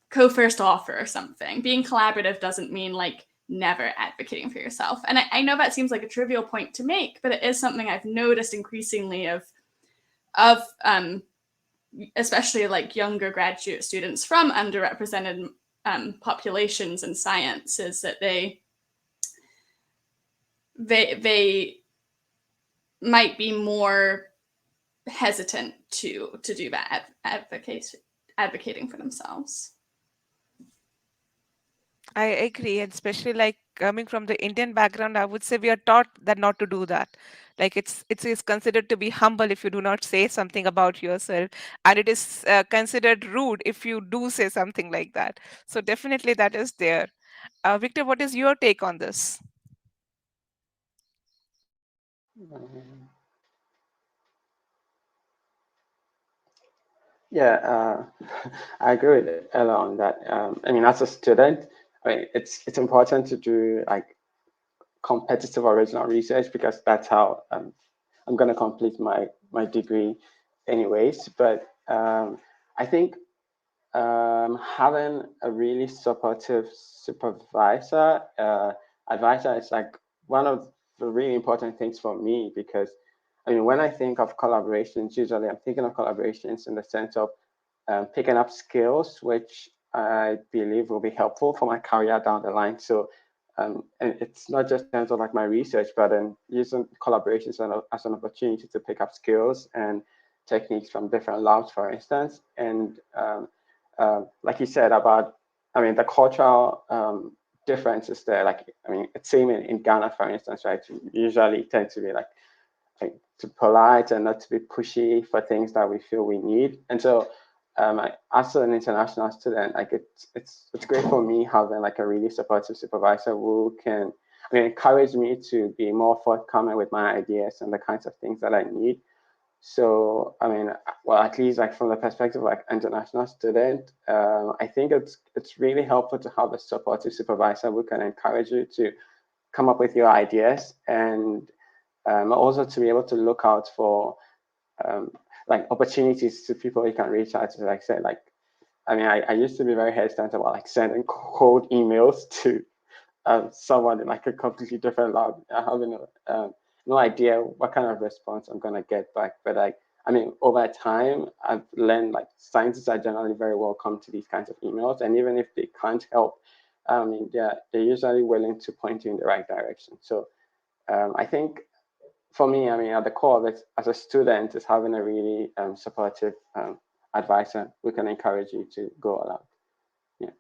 co-first author or something. Being collaborative doesn't mean like never advocating for yourself. And I know that seems like a trivial point to make, but it is something I've noticed increasingly of especially like younger graduate students from underrepresented populations in science, is that they might be more hesitant to do that advocating for themselves. I agree, and especially like coming from the Indian background, I would say we are taught that not to do that. Like it is considered to be humble if you do not say something about yourself, and it is considered rude if you do say something like that. So definitely that is there. Victor, what is your take on this? Um, Yeah, I agree with Ella on that. I mean, as a student, I mean, it's important to do like competitive original research because that's how I'm going to complete my degree anyways. But I think having a really supportive supervisor, advisor is like one of the really important things for me because I mean, when I think of collaborations, usually I'm thinking of collaborations in the sense of picking up skills, which I believe will be helpful for my career down the line. So, and it's not just in terms of like my research, but then using collaborations as an opportunity to pick up skills and techniques from different labs, for instance. And like you said about, I mean, the cultural differences there. Like, I mean, it's same in Ghana, for instance, right? We usually tend to be like to polite and not to be pushy for things that we feel we need. And so as an international student, like it's great for me having like a really supportive supervisor who can, I mean, encourage me to be more forthcoming with my ideas and the kinds of things that I need. So I mean, well, at least like from the perspective of like international student, I think it's really helpful to have a supportive supervisor who can encourage you to come up with your ideas and also to be able to look out for um, like opportunities to people you can reach out to. Like I said, like I mean, I used to be very hesitant about like sending cold emails to someone in like a completely different lab. I have no idea what kind of response I'm gonna get back. But like, I mean, over time, I've learned like scientists are generally very welcome to these kinds of emails, and even if they can't help, I mean, they're usually willing to point you in the right direction. So I think for me, I mean, at the core of it, as a student, is having a really supportive advisor who can encourage you to go all out. Yeah.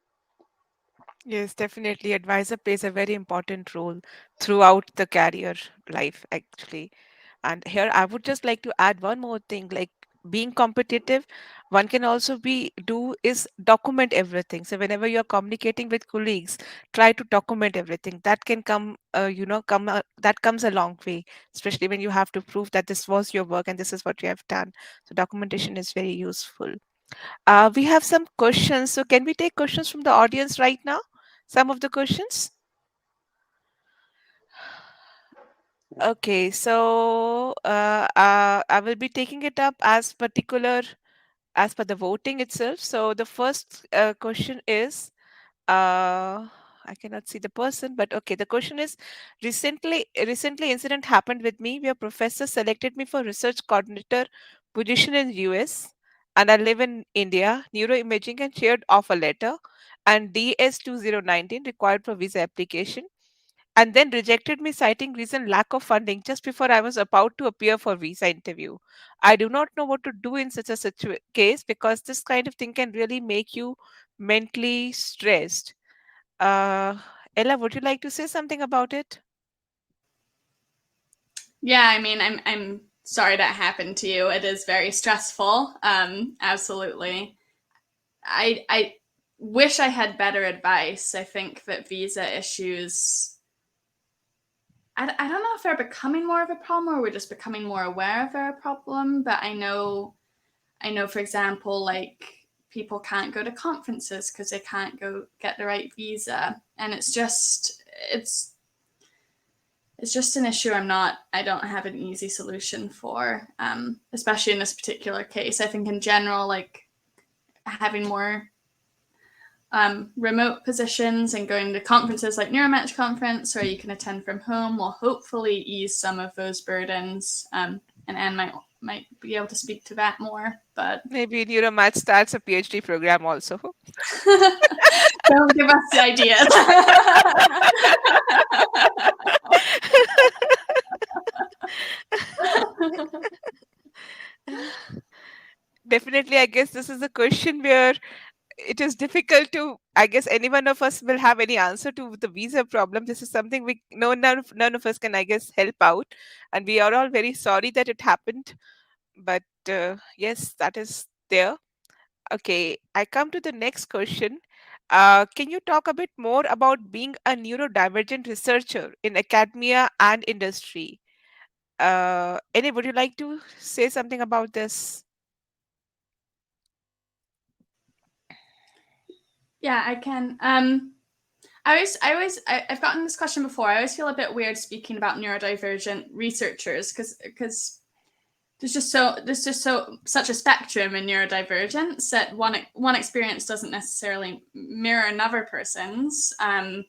Yes, definitely. Advisor plays a very important role throughout the career life, actually. And here I would just like to add one more thing, like being competitive, one can also be do is document everything. So whenever you're communicating with colleagues, try to document everything. That can come, that comes a long way, especially when you have to prove that this was your work and this is what you have done. So documentation is very useful. We have some questions. So can we take questions from the audience right now? Some of the questions? Okay, so I will be taking it up as particular as per the voting itself. So the first question is, I cannot see the person, but okay, the question is, recently incident happened with me where professor selected me for research coordinator position in US, and I live in India, neuroimaging, and shared offer letter. and DS 2019 required for visa application, and then rejected me citing reason lack of funding just before I was about to appear for visa interview. I do not know what to do in such a case because this kind of thing can really make you mentally stressed. Uh, Ella, would you like to say something about it? Yeah, I mean, I'm sorry that happened to you. It is very stressful. Absolutely. I wish I had better advice. I think that visa issues, I don't know if they're becoming more of a problem or we're just becoming more aware of they're a problem, but I know for example, like people can't go to conferences because they can't go get the right visa. And it's it's just an issue I don't have an easy solution for, especially in this particular case. I think in general, like having more remote positions and going to conferences like Neuromatch Conference where you can attend from home will hopefully ease some of those burdens. And Anne might be able to speak to that more, but Maybe Neuromatch starts a PhD program also. don't give us the ideas. Definitely, I guess this is a question where it is difficult to, I guess any one of us will have any answer to the visa problem. This is something we no none of us can, I guess, help out, and we are all very sorry that it happened. But yes, that is there. Okay, I come to the next question. Can you talk a bit more about being a neurodivergent researcher in academia and industry? Any, would you like to say something about this? Yeah, I can. I've gotten this question before. I always feel a bit weird speaking about neurodivergent researchers because there's just so such a spectrum in neurodivergence that one experience doesn't necessarily mirror another person's. I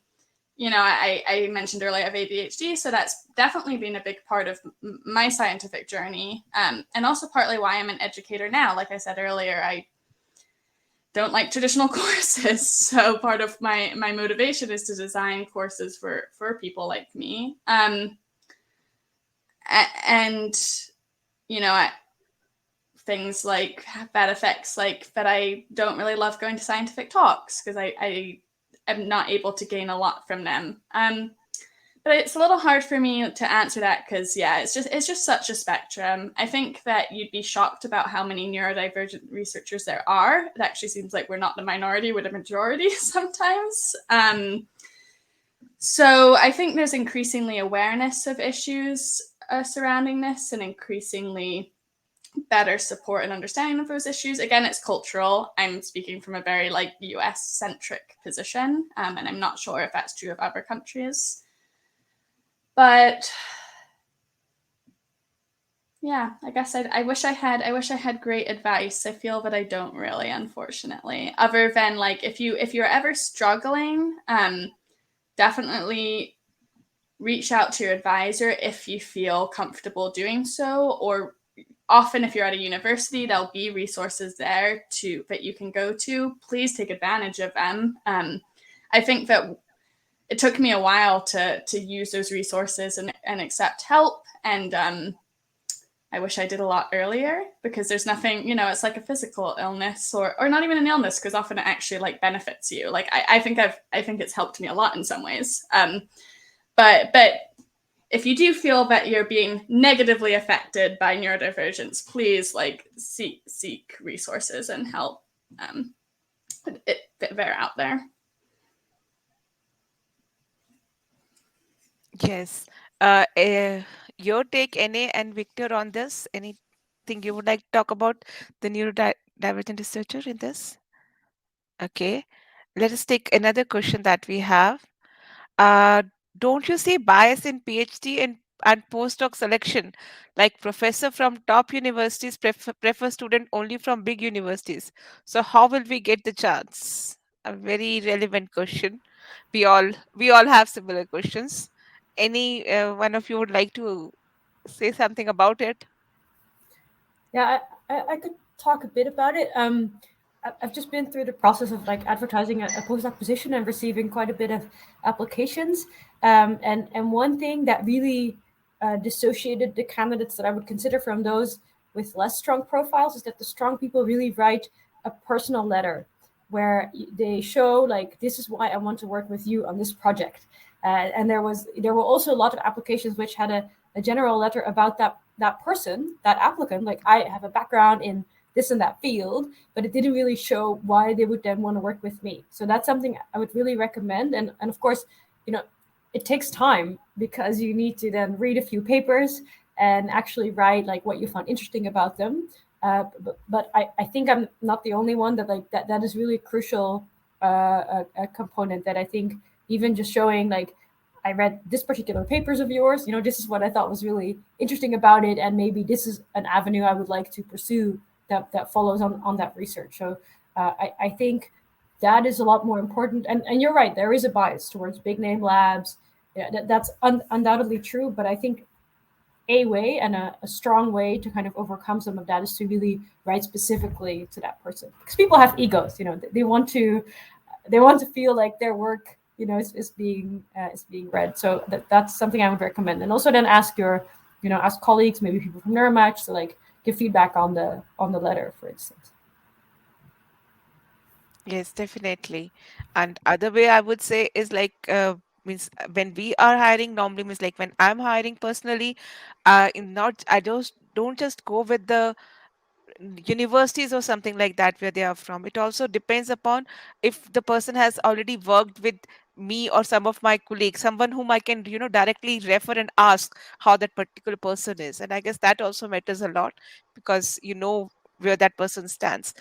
mentioned earlier I have ADHD, so that's definitely been a big part of my scientific journey, and also partly why I'm an educator now. Like I said earlier, I don't like traditional courses, so part of my motivation is to design courses for people like me. And you know, things like bad effects, like that I don't really love going to scientific talks because I am not able to gain a lot from them. But it's a little hard for me to answer that because yeah, it's just such a spectrum. I think that you'd be shocked about how many neurodivergent researchers there are. It actually seems like we're not the minority, we're the majority sometimes. So I think there's increasingly awareness of issues surrounding this and increasingly better support and understanding of those issues. Again, it's cultural. I'm speaking from a very like US centric position, and I'm not sure if that's true of other countries. But yeah, I guess I wish I had great advice. I feel that I don't really, unfortunately. Other than like if you're ever struggling, definitely reach out to your advisor if you feel comfortable doing so, or often if you're at a university there'll be resources there that you can go to. Please take advantage of them. I think that it took me a while to use those resources and accept help, and I wish I did a lot earlier because there's nothing, it's like a physical illness or not even an illness because often it actually like benefits you. Like I think it's helped me a lot in some ways. But if you do feel that you're being negatively affected by neurodivergence, please like seek resources and help. They're out there. Yes. Your take, NA and Victor, on this? Anything you would like to talk about the neurodivergent researcher in this? Okay. Let us take another question that we have. Uh, don't you see bias in PhD and postdoc selection? Like professor from top universities prefer student only from big universities. So how will we get the chance? A very relevant question. We all have similar questions. Any one of you would like to say something about it? Yeah, I could talk a bit about it. I've just been through the process of like advertising a postdoc position and receiving quite a bit of applications. And one thing that really dissociated the candidates that I would consider from those with less strong profiles is that the strong people really write a personal letter where they show like, this is why I want to work with you on this project. And there were also a lot of applications which had a general letter about that person, that applicant. Like, I have a background in this and that field, but it didn't really show why they would then want to work with me. So that's something I would really recommend. And of course, it takes time because you need to then read a few papers and actually write like what you found interesting about them. But I think I'm not the only one that like that is really crucial, a component that I think even just showing like, I read this particular papers of yours, this is what I thought was really interesting about it, and maybe this is an avenue I would like to pursue that follows on that research. So I think that is a lot more important. And you're right, there is a bias towards big name labs. Yeah, that's undoubtedly true. But I think a way and a strong way to kind of overcome some of that is to really write specifically to that person, because people have egos. They want to feel like their work is being read. So that's something I would recommend. And also then ask colleagues, maybe people from Neuromatch, to like give feedback on the letter, for instance. Yes, definitely. And other way I would say is like means when we are hiring normally means like when I'm hiring personally, in not I don't just go with the universities or something like that where they are from. It also depends upon if the person has already worked with me or some of my colleagues, someone whom I can directly refer and ask how that particular person is. And I guess that also matters a lot because you know where that person stands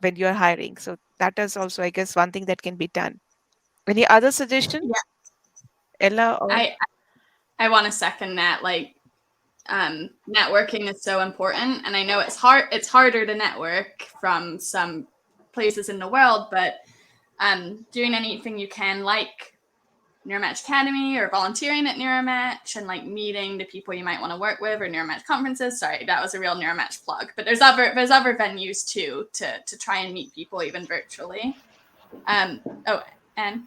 when you're hiring. So that is also, I guess, one thing that can be done. Any other suggestion, Yeah, Ella? Or I want to second that. Like, networking is so important, and I know it's harder to network from some places in the world, but doing anything you can, like Neuromatch Academy or volunteering at Neuromatch and like meeting the people you might want to work with, or Neuromatch conferences. Sorry, that was a real Neuromatch plug. But there's other venues too to try and meet people even virtually. Oh, and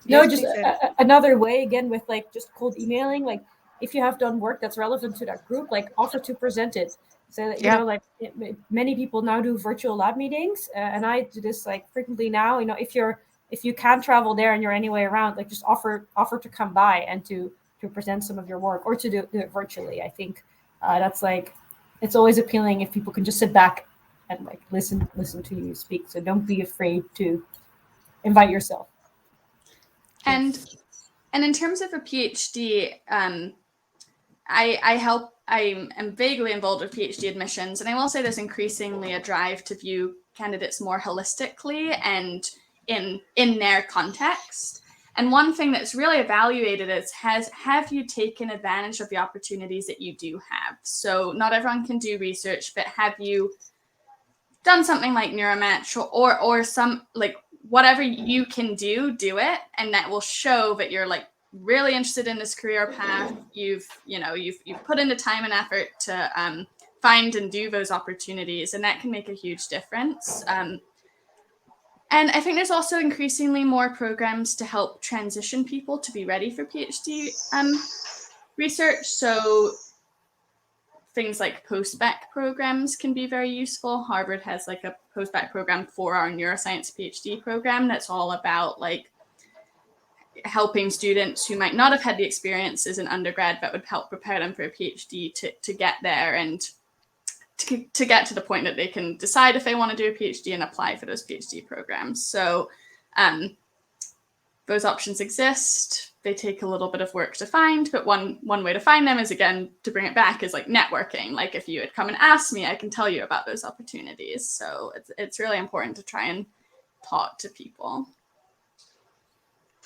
No, yes, just please, Ella. another way again with like just cold emailing. Like, if you have done work that's relevant to that group, like offer to present it. So that, Yeah. like many people now do virtual lab meetings, and I do this like frequently now. If you can travel there and you're anyway around, like just offer to come by and to present some of your work, or to do it virtually. I think that's like, it's always appealing if people can just sit back and like listen to you speak. So don't be afraid to invite yourself. and Yes. and in terms of a PhD, I help. I am vaguely involved with PhD admissions, and I will say there's increasingly a drive to view candidates more holistically and in their context. And one thing that's really evaluated is have you taken advantage of the opportunities that you do have? So not everyone can do research, but have you done something like Neuromatch or some like whatever you can do it, and that will show that you're like really interested in this career path. You've put in the time and effort to find and do those opportunities, and that can make a huge difference. And I think there's also increasingly more programs to help transition people to be ready for PhD research. So things like post-bac programs can be very useful. Harvard has like a post-bac program for our neuroscience PhD program that's all about like helping students who might not have had the experience as an undergrad but would help prepare them for a PhD to get there and to get to the point that they can decide if they want to do a PhD and apply for those PhD programs. So those options exist. They take a little bit of work to find, but one way to find them is, again, to bring it back, is like networking. Like, if you had come and asked me, I can tell you about those opportunities. So it's really important to try and talk to people.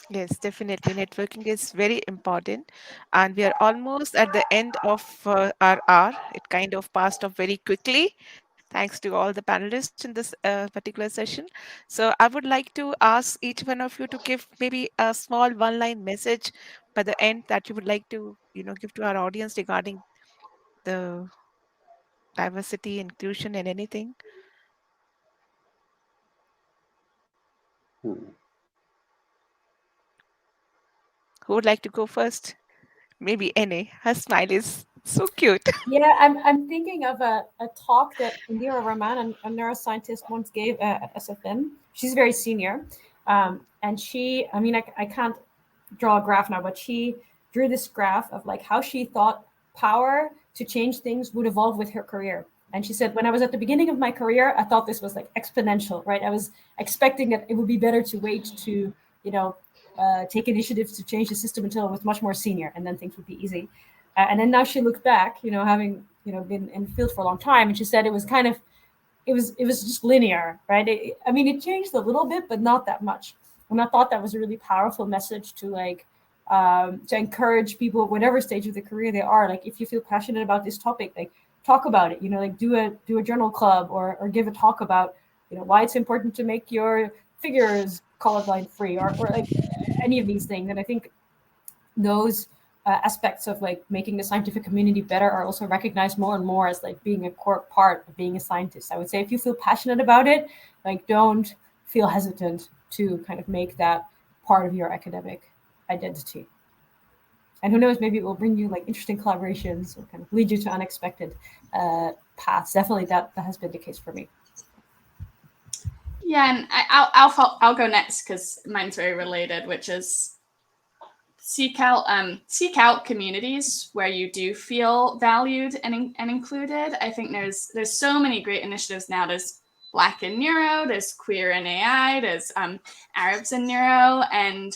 Yes, definitely. Networking is very important. And we are almost at the end of our hour. It kind of passed off very quickly, thanks to all the panelists in this particular session. So I would like to ask each one of you to give maybe a small one-line message by the end that you would like to, give to our audience regarding the diversity, inclusion, and anything. Hmm. Who would like to go first? Maybe NA. Her smile is so cute. Yeah, I'm thinking of a talk that Indira Raman, a neuroscientist, once gave at SFM. She's very senior. And she, I mean, I can't draw a graph now, but she drew this graph of like how she thought power to change things would evolve with her career. And she said, when I was at the beginning of my career, I thought this was like exponential, right? I was expecting that it would be better to wait to, you know, take initiatives to change the system until it was much more senior, and then things would be easy. And then now she looked back, having been in the field for a long time, and she said it was kind of it was just linear, right? I mean, it changed a little bit, but not that much. And I thought that was a really powerful message to to encourage people, whatever stage of the career they are. Like, if you feel passionate about this topic, like, talk about it. Like, do a journal club, or give a talk about why it's important to make your figures colorblind free, or like any of these things. And I think those aspects of like making the scientific community better are also recognized more and more as like being a core part of being a scientist. I would say if you feel passionate about it, like, don't feel hesitant to kind of make that part of your academic identity. And who knows, maybe it will bring you like interesting collaborations or kind of lead you to unexpected paths. Definitely that has been the case for me. Yeah, and I'll go next because mine's very related, which is seek out communities where you do feel valued and included. I think there's so many great initiatives now. There's Black in Neuro, there's Queer in AI, there's Arabs in Neuro, and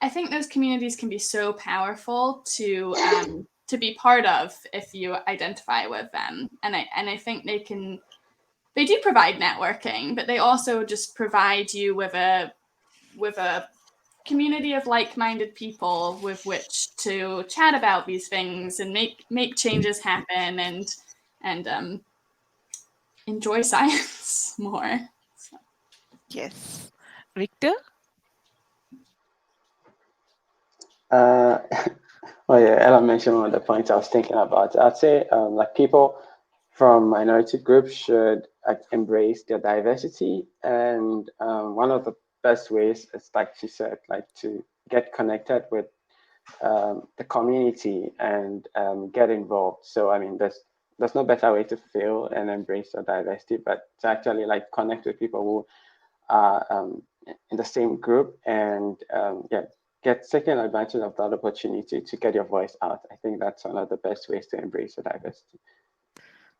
I think those communities can be so powerful to be part of if you identify with them. And I think they do provide networking, but they also just provide you with a community of like-minded people with which to chat about these things and make changes happen and enjoy science more. So. Yes. Victor? Uh, well, yeah, Ella mentioned one of the points I was thinking about. I'd say like people from minority groups should like embrace their diversity, and one of the best ways is, like she said, like to get connected with the community and get involved. So I mean, there's no better way to feel and embrace your diversity, but to actually like connect with people who are in the same group and get taking advantage of that opportunity to get your voice out. I think that's one of the best ways to embrace your diversity.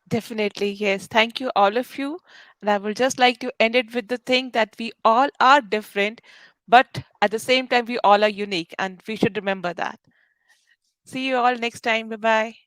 Definitely, yes. Thank you, all of you. And I would just like to end it with the thing that we all are different, but at the same time, we all are unique, and we should remember that. See you all next time. Bye bye.